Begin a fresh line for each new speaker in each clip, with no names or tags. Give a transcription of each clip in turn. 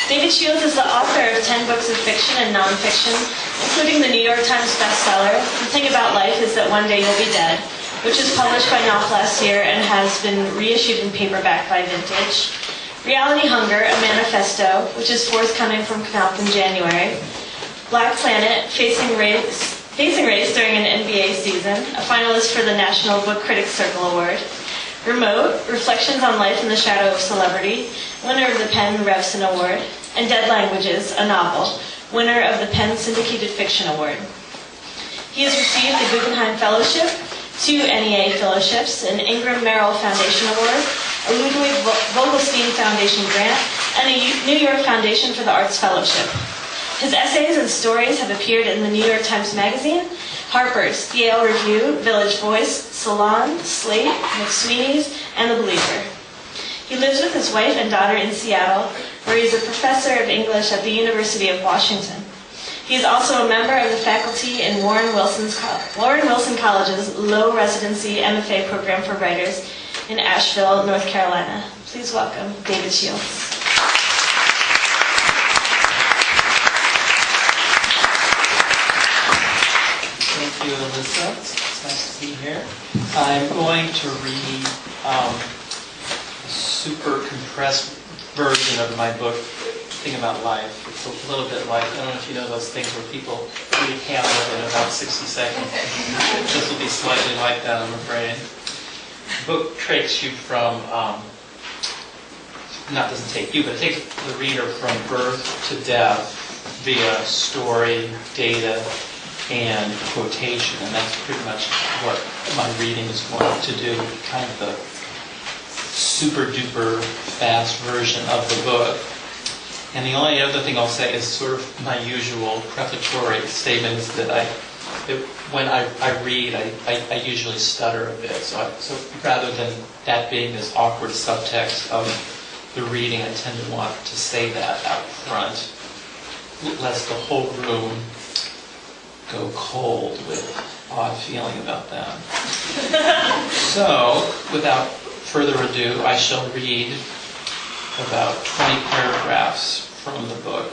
David Shields is the author of 10 books of fiction and nonfiction, including the New York Times bestseller, The Thing About Life is That One Day You'll Be Dead, which was published by Knopf last year and has been reissued in paperback by Vintage. Reality Hunger, a manifesto, which is forthcoming from Knopf in January. Black Planet, Facing Race during an NBA season, a finalist for the National Book Critics Circle Award. Remote, Reflections on Life in the Shadow of Celebrity, winner of the PEN Revson Award. And Dead Languages, a novel, winner of the PEN Syndicated Fiction Award. He has received the Guggenheim Fellowship, 2 NEA Fellowships, an Ingram Merrill Foundation Award, a Ludwig Vogelstein Foundation grant, and a New York Foundation for the Arts Fellowship. His essays and stories have appeared in the New York Times Magazine, Harper's, Yale Review, Village Voice, Salon, Slate, McSweeney's, and The Believer. He lives with his wife and daughter in Seattle, where he is a professor of English at the University of Washington. He is also a member of the faculty in Warren Wilson College's Low Residency MFA program for writers in Asheville, North Carolina. Please welcome David Shields.
Thank you, Alyssa. It's nice to be here. I'm going to read a super compressed version of my book, Thing About Life. It's a little bit like, I don't know if you know those things where people read Hamlet in about 60 seconds. This will be slightly like that, I'm afraid. The book takes you from, doesn't take you, but it takes the reader from birth to death via story, data, and quotation, and that's pretty much what my reading is going to do, kind of the super duper fast version of the book. And the only other thing I'll say is sort of my usual prefatory statement is that when I read, I usually stutter a bit. So rather than that being this awkward subtext of the reading, I tend to want to say that out front, lest the whole room go cold with odd feeling about that. So, without further ado, I shall read about 20 paragraphs from the book.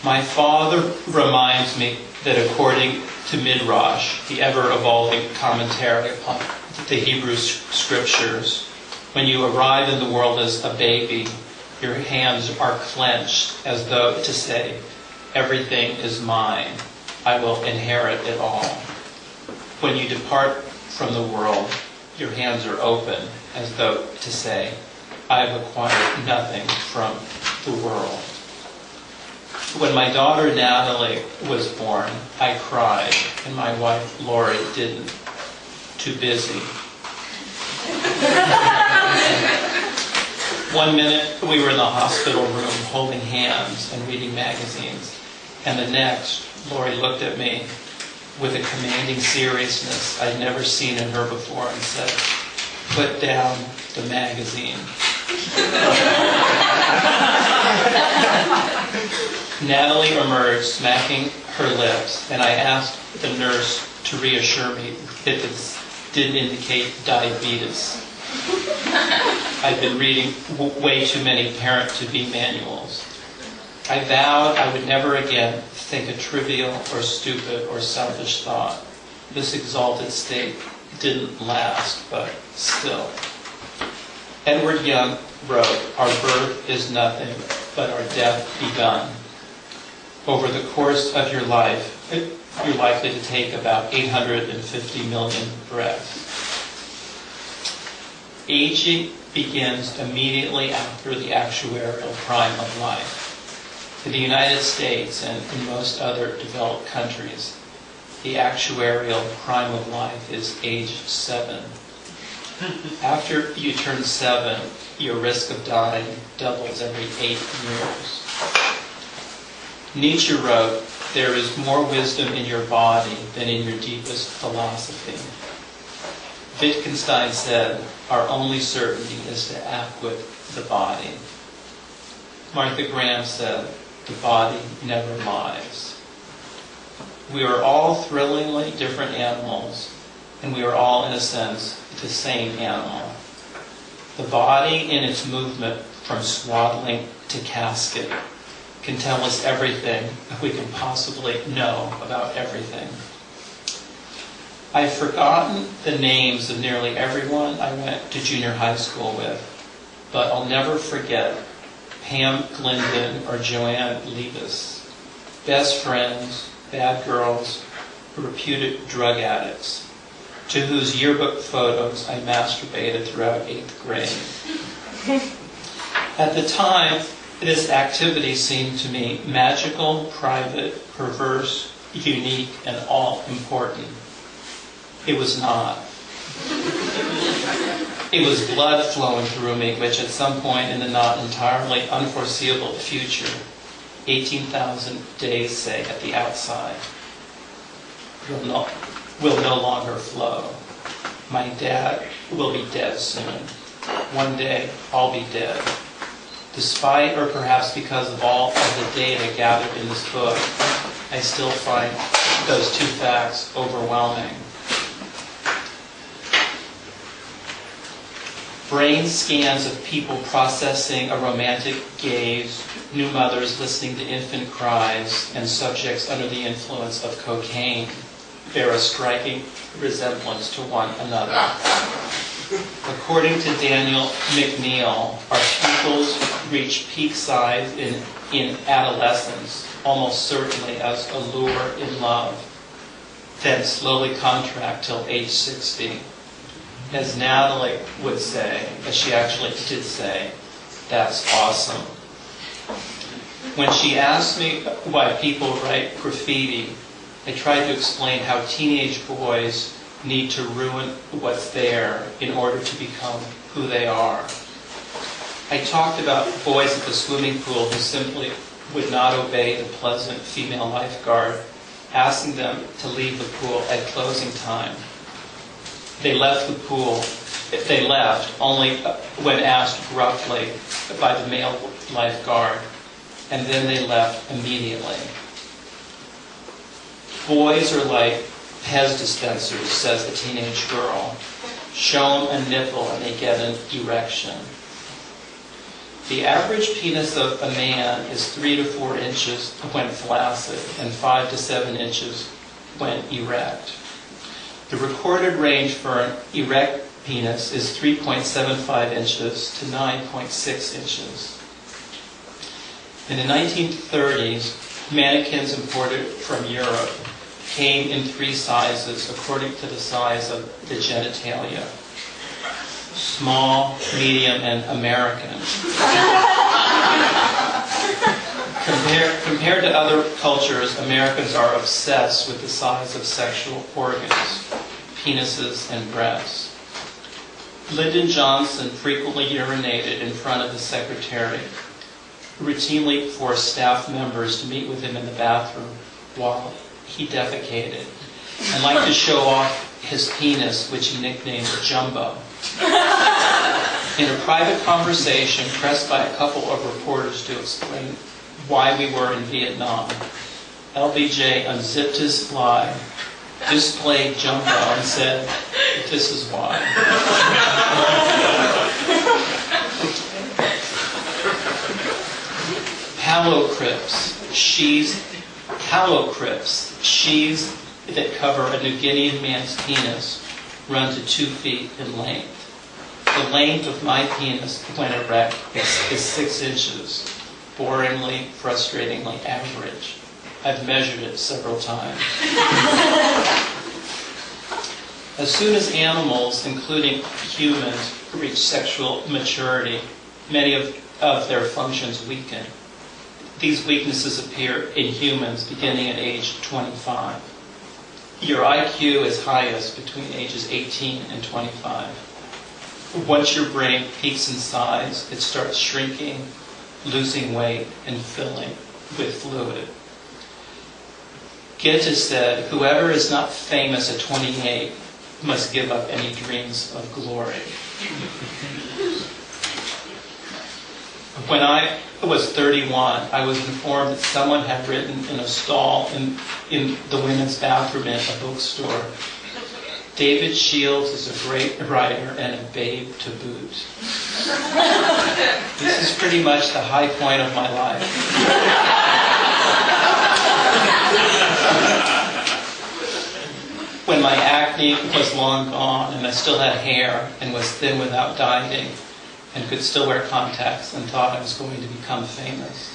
My father reminds me that according to Midrash, the ever-evolving commentary upon the Hebrew scriptures, when you arrive in the world as a baby, your hands are clenched as though to say, everything is mine. I will inherit it all. When you depart from the world, your hands are open as though to say, I have acquired nothing from the world. When my daughter Natalie was born, I cried, and my wife Lori didn't. Too busy. One minute we were in the hospital room holding hands and reading magazines. And the next, Lori looked at me with a commanding seriousness I'd never seen in her before and said, put down the magazine. Natalie emerged, smacking her lips, and I asked the nurse to reassure me that this didn't indicate diabetes. I'd been reading way too many parent-to-be manuals. I vowed I would never again think a trivial or stupid or selfish thought. This exalted state didn't last, but still. Edward Young wrote, our birth is nothing but our death begun. Over the course of your life, you're likely to take about 850 million breaths. Aging begins immediately after the actuarial prime of life. In the United States and in most other developed countries, the actuarial prime of life is age 7. After you turn 7, your risk of dying doubles every 8 years. Nietzsche wrote, there is more wisdom in your body than in your deepest philosophy. Wittgenstein said, our only certainty is to acquit the body. Martha Graham said, the body never lies. We are all thrillingly different animals, and we are all, in a sense, the same animal. The body in its movement from swaddling to casket, can tell us everything we can possibly know about everything. I've forgotten the names of nearly everyone I went to junior high school with, but I'll never forget Pam Glendon or Joanne Levis, best friends, bad girls, reputed drug addicts, to whose yearbook photos I masturbated throughout 8th grade. At the time, this activity seemed to me magical, private, perverse, unique, and all-important. It was not. It was blood flowing through me, which at some point in the not entirely unforeseeable future, 18,000 days, say, at the outside, will no longer flow. My dad will be dead soon. One day, I'll be dead. Despite, or perhaps because of all of the data gathered in this book, I still find those two facts overwhelming. Brain scans of people processing a romantic gaze, new mothers listening to infant cries, and subjects under the influence of cocaine bear a striking resemblance to one another. According to Daniel McNeil, our pupils reach peak size in adolescence, almost certainly as a lure in love, then slowly contract till age 60. As Natalie would say, as she actually did say, that's awesome. When she asked me why people write graffiti, I tried to explain how teenage boys need to ruin what's there in order to become who they are. I talked about boys at the swimming pool who simply would not obey the pleasant female lifeguard, asking them to leave the pool at closing time. They left the pool. They left only when asked gruffly by the male lifeguard, and then they left immediately. Boys are like Pez dispensers, says a teenage girl. Show them a nipple and they get an erection. The average penis of a man is 3 to 4 inches when flaccid and 5 to 7 inches when erect. The recorded range for an erect penis is 3.75 inches to 9.6 inches. In the 1930s, mannequins imported from Europe came in 3 sizes according to the size of the genitalia: small, medium, and American. Compared to other cultures, Americans are obsessed with the size of sexual organs, penises, and breasts. Lyndon Johnson frequently urinated in front of the secretary, routinely forced staff members to meet with him in the bathroom while he defecated, and liked to show off his penis, which he nicknamed Jumbo. In a private conversation, pressed by a couple of reporters to explain why we were in Vietnam, LBJ unzipped his fly, displayed Jumbo, and said, "This is why." Halocrypts, sheaths that cover a New Guinean man's penis, run to 2 feet in length. The length of my penis when erect is 6 inches, boringly, frustratingly average. I've measured it several times. As soon as animals, including humans, reach sexual maturity, many of their functions weaken. These weaknesses appear in humans beginning at age 25. Your IQ is highest between ages 18 and 25. Once your brain peaks in size, it starts shrinking, losing weight, and filling with fluid. Goethe said, "Whoever is not famous at 28 must give up any dreams of glory." When I was 31, I was informed that someone had written in a stall in the women's bathroom in a bookstore, "David Shields is a great writer and a babe to boot." This is pretty much the high point of my life. When my acne was long gone and I still had hair and was thin without dieting and could still wear contacts and thought I was going to become famous.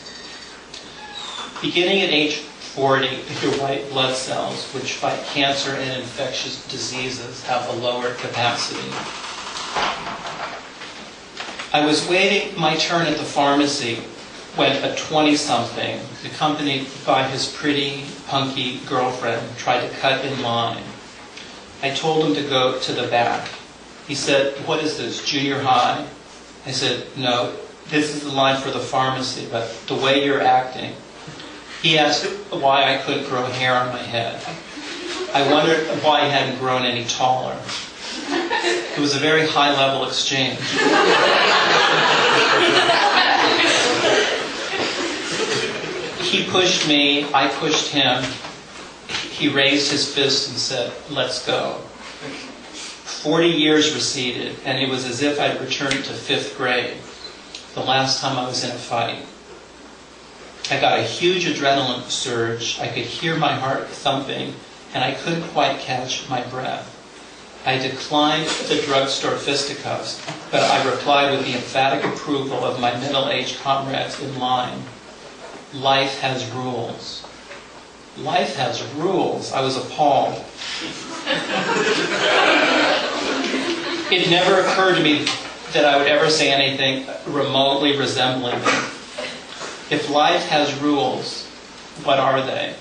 Beginning at age 40, your white blood cells, which fight cancer and infectious diseases, have a lower capacity. I was waiting my turn at the pharmacy when a 20-something, accompanied by his pretty, punky girlfriend, tried to cut in line. I told him to go to the back. He said, "What is this, junior high?" I said, "No, this is the line for the pharmacy, but the way you're acting." He asked why I couldn't grow hair on my head. I wondered why I hadn't grown any taller. It was a very high-level exchange. He pushed me, I pushed him. He raised his fist and said, "Let's go." 40 years receded, and it was as if I'd returned to 5th grade, the last time I was in a fight. I got a huge adrenaline surge. I could hear my heart thumping, and I couldn't quite catch my breath. I declined the drugstore fisticuffs, but I replied with the emphatic approval of my middle-aged comrades in line. Life has rules. Life has rules. I was appalled. It never occurred to me that I would ever say anything remotely resembling it. If life has rules, what are they?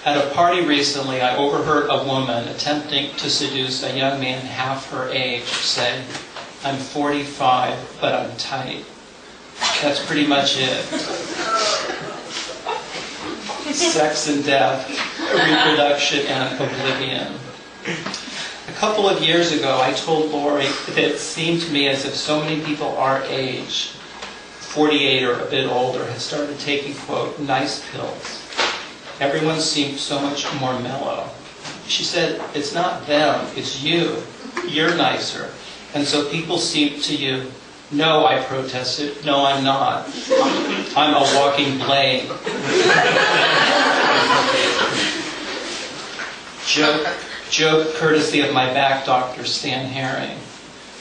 At a party recently, I overheard a woman attempting to seduce a young man half her age say, "I'm 45, but I'm tight." That's pretty much it. Sex and death, reproduction and oblivion. A couple of years ago, I told Lori that it seemed to me as if so many people our age, 48 or a bit older, had started taking, quote, nice pills. Everyone seemed so much more mellow. She said, "It's not them, it's you. You're nicer. And so people seem to you." "No," I protested. "No, I'm not. I'm a walking blade." Joke courtesy of my back doctor, Stan Herring.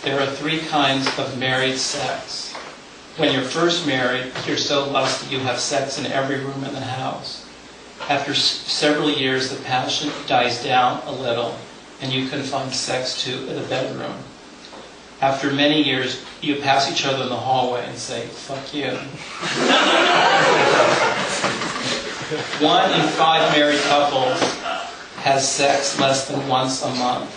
There are 3 kinds of married sex. When you're first married, you're so lusty you have sex in every room in the house. After several years, the passion dies down a little, and you can find sex too in the bedroom. After many years, you pass each other in the hallway and say, "Fuck you." 1 in 5 married couples has sex less than once a month.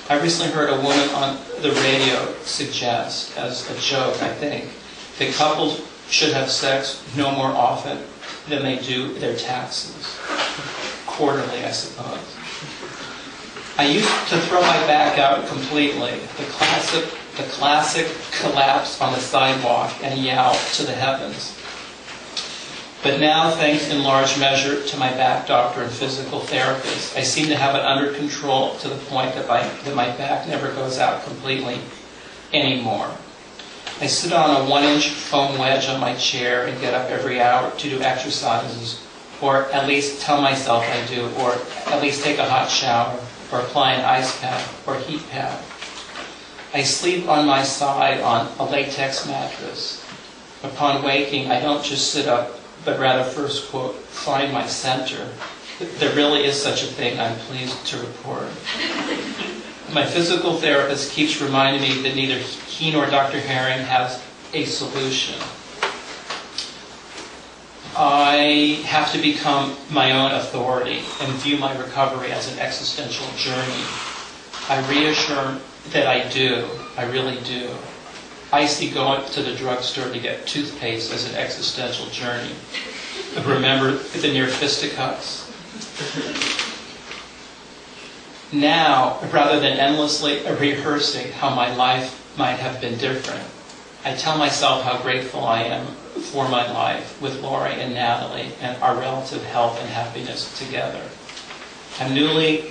I recently heard a woman on the radio suggest, as a joke, I think, that couples should have sex no more often than they do their taxes. Quarterly, I suppose. I used to throw my back out completely, the classic collapse on the sidewalk and yell to the heavens. But now, thanks in large measure to my back doctor and physical therapist, I seem to have it under control to the point that my back never goes out completely anymore. I sit on a 1-inch foam wedge on my chair and get up every hour to do exercises, or at least tell myself I do, or at least take a hot shower, or apply an ice pack or heat pad. I sleep on my side on a latex mattress. Upon waking, I don't just sit up, but rather first, quote, find my center. There really is such a thing, I'm pleased to report. My physical therapist keeps reminding me that neither he nor Dr. Herring has a solution. I have to become my own authority and view my recovery as an existential journey. I reassure that I do. I really do. I see going to the drugstore to get toothpaste as an existential journey. Remember the near fisticuffs? Now, rather than endlessly rehearsing how my life might have been different, I tell myself how grateful I am for my life with Lori and Natalie and our relative health and happiness together. I'm newly